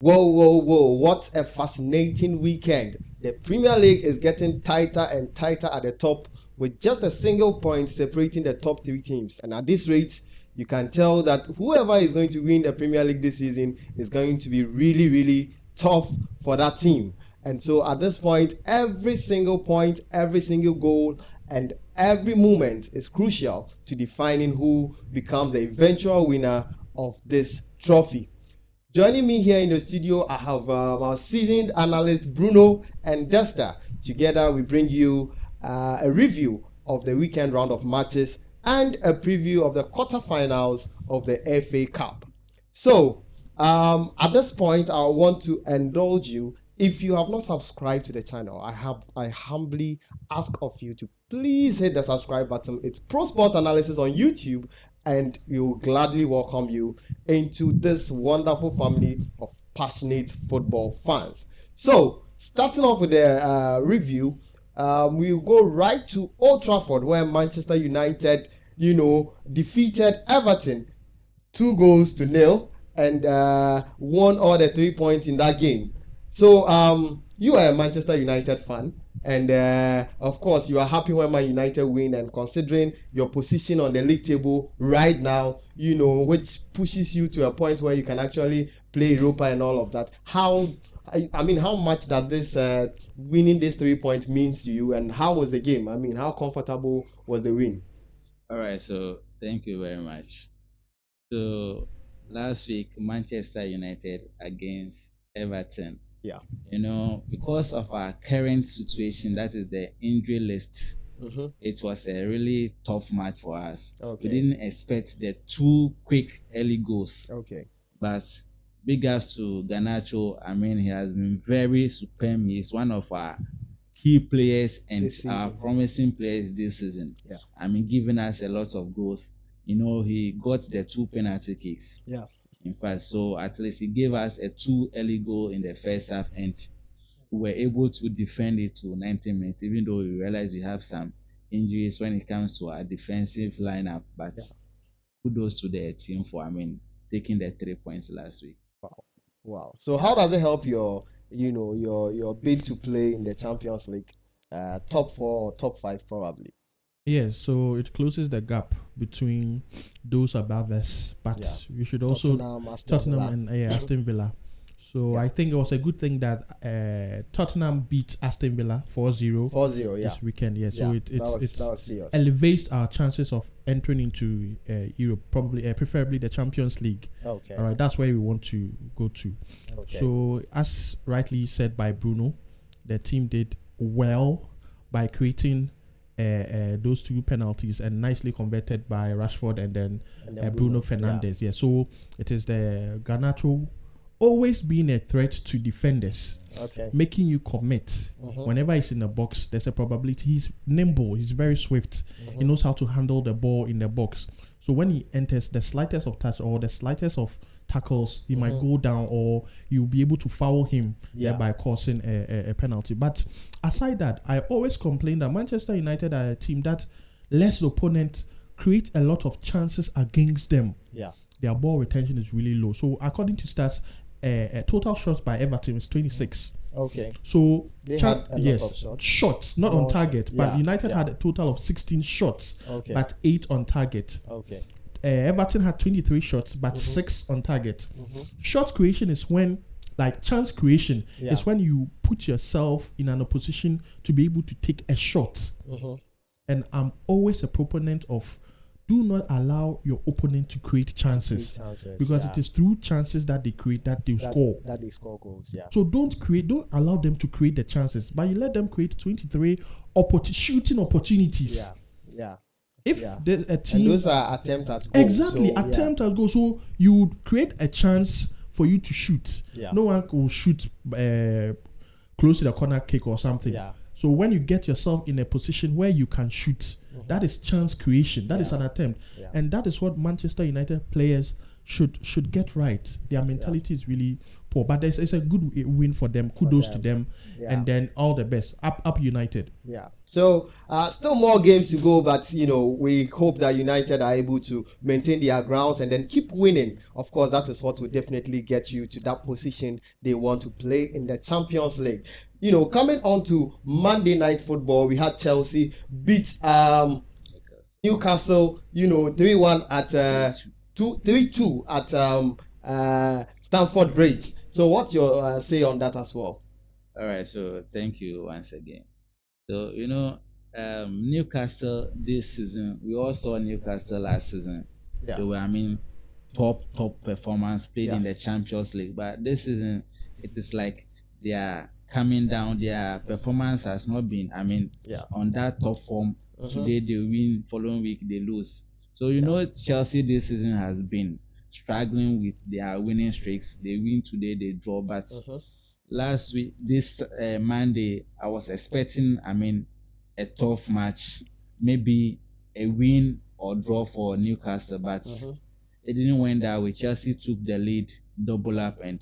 Whoa, whoa, whoa. What a fascinating weekend. The Premier League is getting tighter and tighter at the top with just a single point separating the top three teams. And at this rate, you can tell that whoever is going to win the Premier League this season is going to be really, really tough for that team. And so at this point, every single point, every single goal, and every moment is crucial to defining who becomes the eventual winner of this trophy. Joining me here in the studio, I have our seasoned analyst Bruno and Desta. Together, we bring you a review of the weekend round of matches and a preview of the quarterfinals of the FA Cup. So, at this point, I want to indulge you. If you have not subscribed to the channel, I humbly ask of you to please hit the subscribe button. It's Pro Sport Analysis on YouTube, and we will gladly welcome you into this wonderful family of passionate football fans. So, starting off with the review, we'll go right to Old Trafford, where Manchester United, defeated Everton 2-0 and won all the 3 points in that game. So, you are a Manchester United fan, and of course, you are happy when Man United win, and considering your position on the league table right now, which pushes you to a point where you can actually play Europa and all of that. How much that this winning this 3 points means to you, and how was the game? How comfortable was the win? All right, so thank you very much. So, last week, Manchester United against Everton. Yeah. Because of our current situation, that is the injury list, it was a really tough match for us. Okay. We didn't expect the 2 quick early goals. Okay. But big ups to Garnacho. He has been very superb. He's one of our key players and our promising players this season. Yeah. Giving us a lot of goals. He got the 2 penalty kicks. Yeah. In fact, so at least he gave us a 2 early goal in the first half, and we were able to defend it to 90 minutes, even though we realized we have some injuries when it comes to our defensive lineup. But kudos to the team for, taking the 3 points last week. Wow. So how does it help your bid to play in the Champions League, top 4 or top 5 probably? Yes, so it closes the gap between those above us, but we should also Tottenham and Aston Villa. So I think it was a good thing that Tottenham beat Aston Villa 4-0. 4-0, this weekend. So it serious. Elevates our chances of entering into Europe, probably preferably the Champions League. Okay. All right, that's where we want to go to. Okay. So as rightly said by Bruno, the team did well by creating those 2 penalties and nicely converted by Rashford and then Bruno Fernandes. So it is the Garnacho always being a threat to defenders, making you commit. Whenever he's in the box, there's a probability. He's nimble, he's very swift, he knows how to handle the ball in the box. So when he enters, the slightest of touch or the slightest of tackles, he might go down, or you'll be able to foul him by causing a penalty. But aside that, I always complain that Manchester United are a team that lets the opponent create a lot of chances against them. Their ball retention is really low. So according to stats, total shots by Everton is 26. Okay. So they had a lot of shots not on target, but United had a total of 16 shots, but 8 on target. Okay. Everton had 23 shots, but 6 on target. Shot creation is when, chance creation is when you put yourself in an opposition to be able to take a shot. And I'm always a proponent of do not allow your opponent to create chances because it is through chances that they create that they score. That they score goals. So don't allow them to create the chances, but you let them create 23 shooting opportunities. If there's a team, and those are attempts at goal. Exactly, attempt at goal. So you would create a chance for you to shoot. No one will shoot close to the corner kick or something. So when you get yourself in a position where you can shoot, that is chance creation. That is an attempt, and that is what Manchester United players should get right. Their mentality is really poor. But it's a good win for them. Kudos to them. Yeah. And then all the best. Up United. Yeah. So still more games to go, but we hope that United are able to maintain their grounds and then keep winning. Of course, that is what will definitely get you to that position they want to play in the Champions League. Coming on to Monday Night Football, we had Chelsea beat Newcastle, 3-1 at 3-2 at Stamford Bridge. So what's your say on that as well? All right, so thank you once again. So Newcastle this season, we all saw Newcastle last season. Yeah. They were, top performance, played in the Champions League. But this season, it is like they are coming down. Their performance has not been, on that top form. Today they win, following week they lose. So Chelsea this season has been struggling with their winning streaks. They win today, they draw, but last week, this Monday, I was expecting, a tough match, maybe a win or draw for Newcastle, but it didn't went that way. Chelsea took the lead, double up, and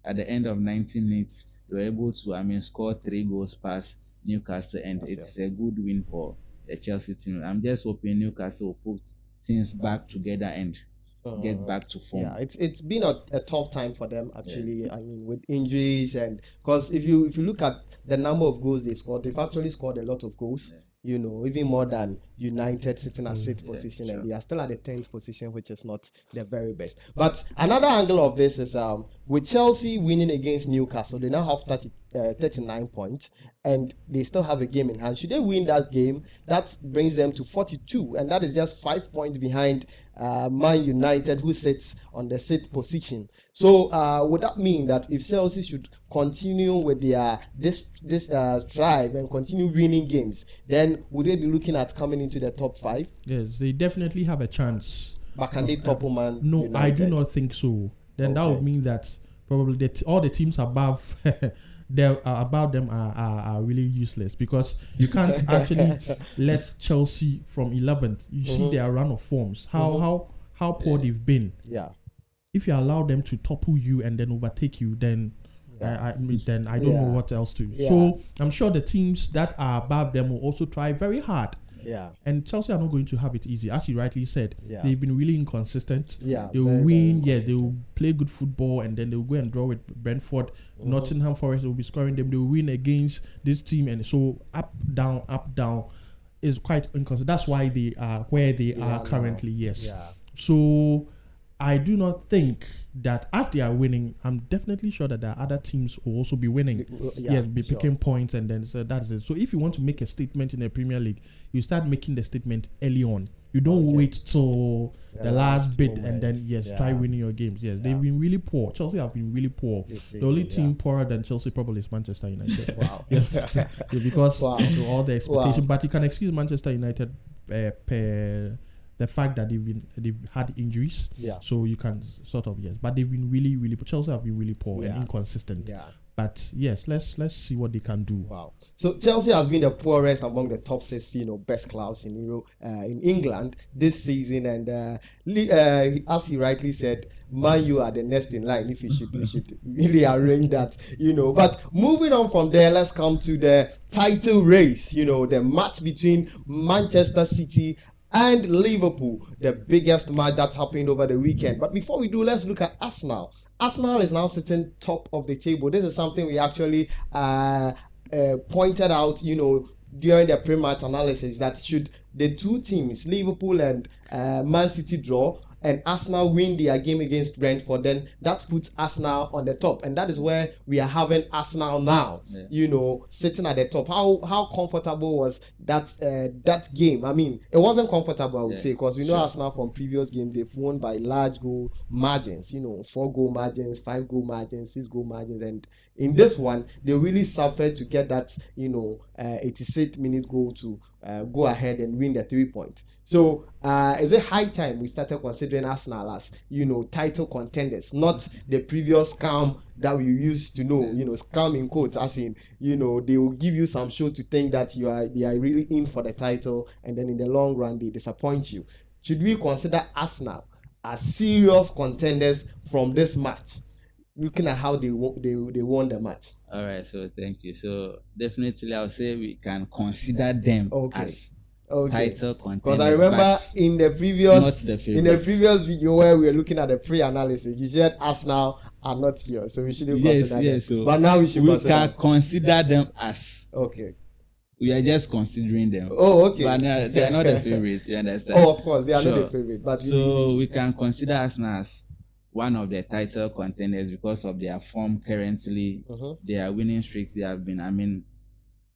at the end of 90 minutes, they were able to, score 3 goals past Newcastle, and it's a good win for the Chelsea team. I'm just hoping Newcastle will put things back together and get back to form. Yeah, it's been a tough time for them actually. Yeah. With injuries, and because if you look at the number of goals they scored, they've actually scored a lot of goals. Yeah. Even more than United, sitting at 6th position, and they are still at the 10th position, which is not the very best. But another angle of this is with Chelsea winning against Newcastle, they now have 39 points, and they still have a game in hand. Should they win that game, that brings them to 42, and that is just 5 points behind Man United, who sits on the 6th position. So would that mean that if Chelsea should continue with their this drive and continue winning games, then would they be looking at coming into the top 5? Yes, they definitely have a chance. But can they topple Man No, United? I do not think so. Then that would mean that probably all the teams above about them are really useless, because you can't actually let Chelsea from 11th. You see their run of forms, how poor they've been. Yeah. If you allow them to topple you and then overtake you, then I don't know what else to do. Yeah. So I'm sure the teams that are above them will also try very hard. Yeah. And Chelsea are not going to have it easy. As you rightly said, they've been really inconsistent. Yeah. They will win, they will play good football, and then they will go and draw with Brentford. Nottingham Forest will be scoring them. They will win against this team, and so up, down is quite inconsistent. That's why they are where they are currently, yes. Yeah. So I do not think that as they are winning, I'm definitely sure that there are other teams will also be winning. Be picking points, and then so that's it. So if you want to make a statement in the Premier League, you start making the statement early on. You don't wait till the last bit and then try winning your games. Yes, they've been really poor. Chelsea have been really poor. The only team poorer than Chelsea probably is Manchester United. Wow. Yes, because of all the expectation. But you can excuse Manchester United per the fact that they've had injuries. Yeah. So you can sort of but they've been really, really poor. Chelsea have been really poor and inconsistent. Yeah. But yes, let's see what they can do. Wow. So Chelsea has been the poorest among the top 6, best clubs in England this season, and as he rightly said, Man U are the next in line. If we should really arrange that, But moving on from there, let's come to the title race. The match between Manchester City and Liverpool, the biggest match that happened over the weekend. But before we do, let's look at Arsenal. Arsenal is now sitting top of the table. This is something we actually pointed out, during the pre-match analysis, that should the two teams, Liverpool and Man City, draw and Arsenal win their game against Brentford, then that puts Arsenal on the top, and that is where we are having Arsenal now. Sitting at the top. How comfortable was that game? I mean, it wasn't comfortable, I would say, because we know Arsenal from previous games, they've won by large goal margins. 4-goal margins, 5-goal margins, 6-goal margins, and in this one they really suffered to get that 86th-minute goal to go ahead and win the 3 points. So is it high time we started considering Arsenal as title contenders, not the previous scam that we used to know, scam in quotes, as in they will give you some show to think that they are really in for the title, and then in the long run they disappoint you. Should we consider Arsenal as serious contenders from this match? looking at how they won the match? All right, so thank you. So definitely, I'll say we can consider them as title contenders. Because I remember in the previous video where we were looking at the pre-analysis, you said Arsenal are not here, so we shouldn't consider them. So but now we can consider them as okay. We are just considering them. Oh, okay. But they are not the favorites. You understand? Oh, of course, they are not the favorite. But so we can consider Arsenal as one of the title contenders because of their form currently, their winning streaks. They have been,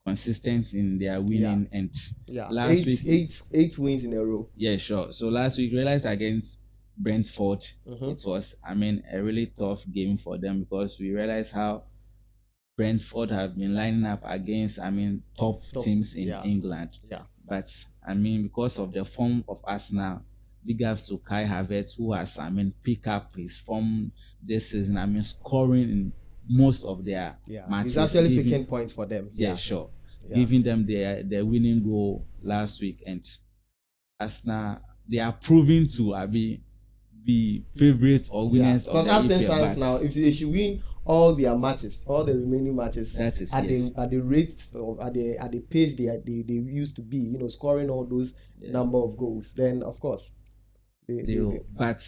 consistent in their winning, and last week eight wins in a row. Yeah, sure. So last week, realized against Brentford, it was a really tough game for them because we realized how Brentford have been lining up against top teams in England. Yeah. But because of the form of Arsenal, big ups to Kai Havertz, who has pick up his form this season. Scoring in most of their matches. He's actually picking points for them. Yeah, sure. Yeah. Giving them their winning goal last week, and Arsenal, they are proving to be favorites or winners. Because as things stands now, if they should win all their matches, all the remaining matches, at the rates or at the pace they used to be, scoring all those number of goals, then of course. But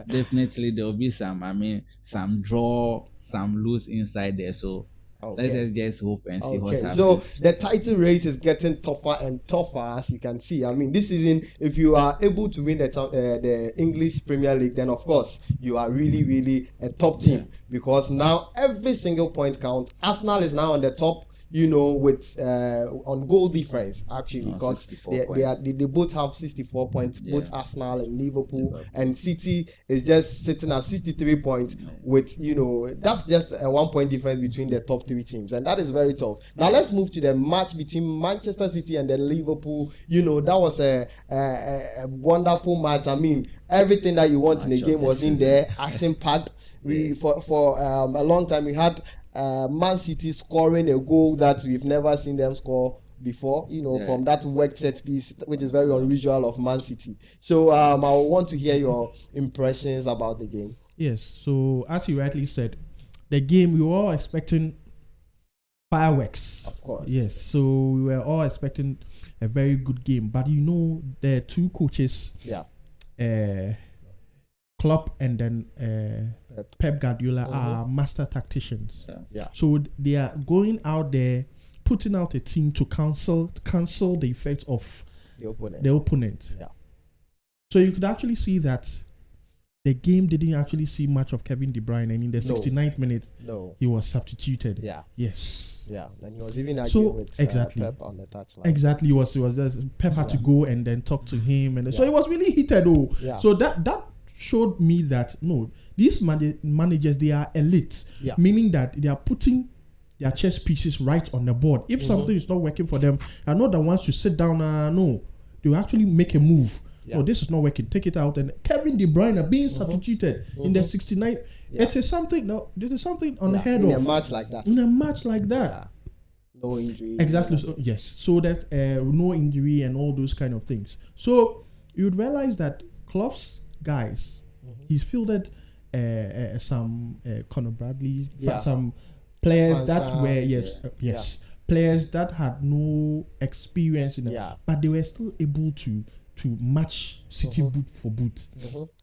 definitely there will be some draw, some lose inside there. So let us just hope and see what happens. So the title race is getting tougher and tougher, as you can see. This season, if you are able to win the English Premier League, then of course you are really, really a top team, because now every single point counts. Arsenal is now on the top, with on goal difference actually, because they both have 64 points, both Arsenal and Liverpool, and City is just sitting at 63 points with that's just a 1 point difference between the top three teams, and that is very tough. Now let's move to the match between Manchester City and the Liverpool. That was a wonderful match. Everything that you want in a game was in there, action packed. For a long time we had Man City scoring a goal that we've never seen them score before, from that worked set piece, which is very unusual of Man City. So I want to hear your impressions about the game. Yes, so as you rightly said, the game we were all expecting fireworks. Of course. Yes, so we were all expecting a very good game. But the two coaches, Klopp and then Pep Guardiola are master tacticians. Yeah. So they are going out there, putting out a team to cancel the effects of the opponent. Yeah. So you could actually see that the game didn't actually see much of Kevin De Bruyne, and in the 69th minute, he was substituted. Yeah. Yes. Yeah, and he was even arguing with Pep on the touchline. Exactly, he was just Pep had to go and then talk to him, and so it was really heated. So that showed me that these managers, they are elite, meaning that they are putting their chess pieces right on the board. If something is not working for them, are not the ones to sit down. They will actually make a move. Oh, this is not working, take it out. And Kevin De Bruyne being substituted in the 69th, it is something. No, there is something unheard of in a match like that. No injury. Exactly. So, yes. So that no injury and all those kind of things. So you would realize that Klopp's guys, he's fielded some Conor Bradley, some players that were players that had no experience in it, but they were still able to match City boot for boot.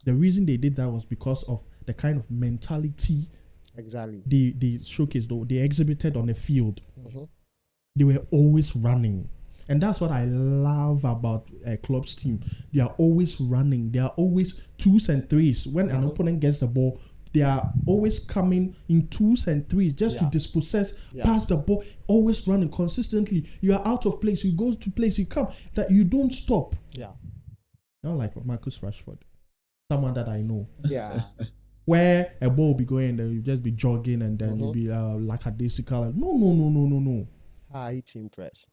The reason they did that was because of the kind of mentality they showcased, though they exhibited on the field. They were always running. And that's what I love about Klopp's team. They are always running. They are always 2s and 3s. When an opponent gets the ball, they are always coming in 2s and 3s just to dispossess, pass the ball, always running consistently. You are out of place. You go to place, you come. That you don't stop. Yeah. Not like Marcus Rashford, someone that I know. Yeah. Where a ball will be going and then you just be jogging and then you'll be lackadaisical. No. Team press,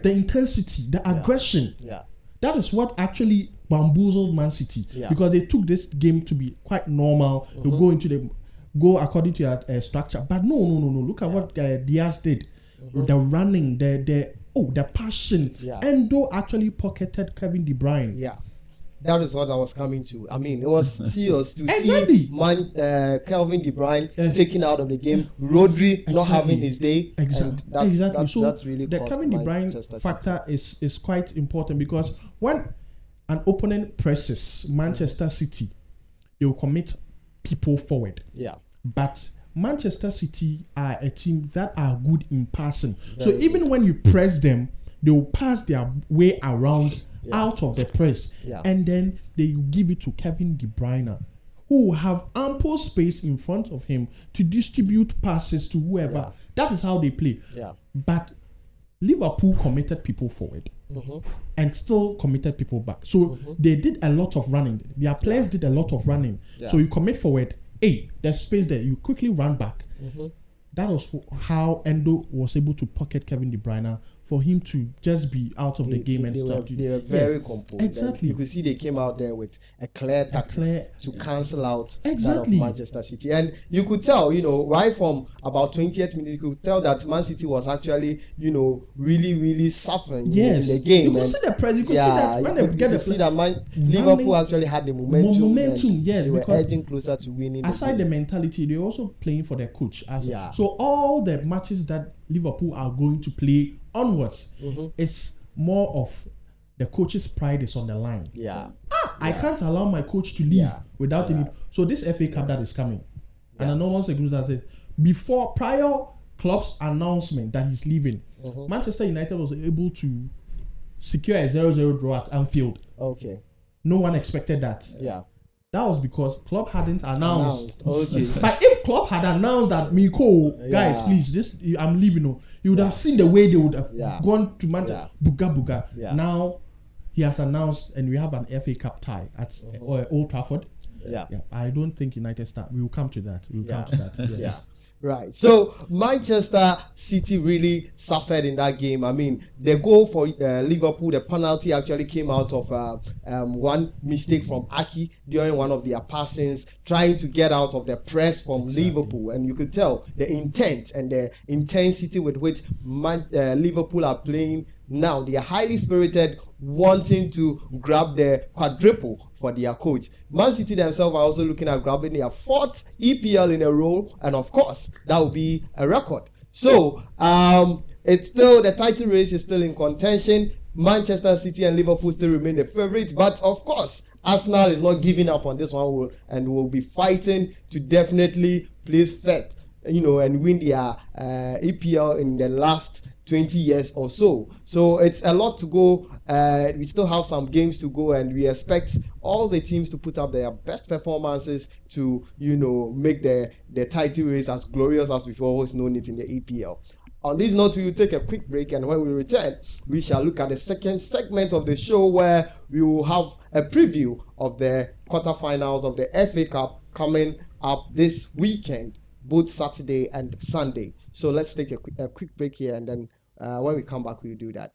the intensity, the aggression. That is what actually bamboozled Man City, because they took this game to be quite normal. To go according to their structure, but no. Look at what Diaz did. The running, the passion. Endo actually pocketed Kevin De Bruyne. That is what I was coming to. I mean, it was serious to Exactly. see Kelvin De Bruyne taken out of the game, Rodri not having his day. Exactly. And Exactly. So that's really the cost Kevin De Manchester Bruyne City. factor is quite important, because when an opponent presses Manchester City, they will commit people forward. Yeah. But Manchester City are a team that are good in passing. So Very even when you press them, they will pass their way around out of the press. Yeah. And then they give it to Kevin De Bruyne, who will have ample space in front of him to distribute passes to whoever. Yeah. That is how they play. Yeah. But Liverpool committed people forward and still committed people back. So they did a lot of running. Their players did a lot of running. Yeah. So you commit forward, there's space there. You quickly run back. That was how Endo was able to pocket Kevin De Bruyne, for him to just be out of the game and stuff. They were very composed. Exactly. You could see they came out there with a clear tactics to cancel out that of Exactly. Manchester City. And you could tell, right from about 20th minute, you could tell that Man City was actually, really, really suffering in the game. You could see the press. You could see that when they get the see that Liverpool actually had the momentum. Yes, they were because edging closer to winning. aside the the mentality, they're also playing for their coach. Yeah. So all the matches that Liverpool are going to play onwards, it's more of the coach's pride is on the line. Yeah. I can't allow my coach to leave without any. So this FA Cup that is coming, and I know once again that it prior Klopp's announcement that he's leaving, Manchester United was able to secure a 0-0 draw at Anfield. Okay. No one expected that. Yeah. That was because Klopp hadn't announced. Okay. But if Klopp had announced that guys, please, I'm leaving, you would have seen the way they would have gone to Manchester. Buga. Yeah. Now he has announced, and we have an FA Cup tie at Old Trafford. Yeah. I don't think United start. We will come to that. Yes. Yeah. Right. So Manchester City really suffered in that game. I mean, the goal for Liverpool, the penalty actually came out of one mistake from Aki during one of their passings, trying to get out of the press from Liverpool. And you could tell the intent and the intensity with which Liverpool are playing now. They are highly spirited, wanting to grab the quadruple for their coach. Man City themselves are also looking at grabbing their 4th EPL in a row, and of course that will be a record. So it's still, the title race is still in contention. Manchester City and Liverpool still remain the favorites, but of course Arsenal is not giving up on this one and will be fighting to definitely place first, and win their EPL in the last 20 years or so. So it's a lot to go. We still have some games to go, and we expect all the teams to put up their best performances to, make the title race as glorious as we've always known it in the EPL. On this note, we will take a quick break, and when we return, we shall look at the second segment of the show, where we will have a preview of the quarterfinals of the FA Cup coming up this weekend, both Saturday and Sunday. So let's take a quick break here, and then when we come back, we'll do that.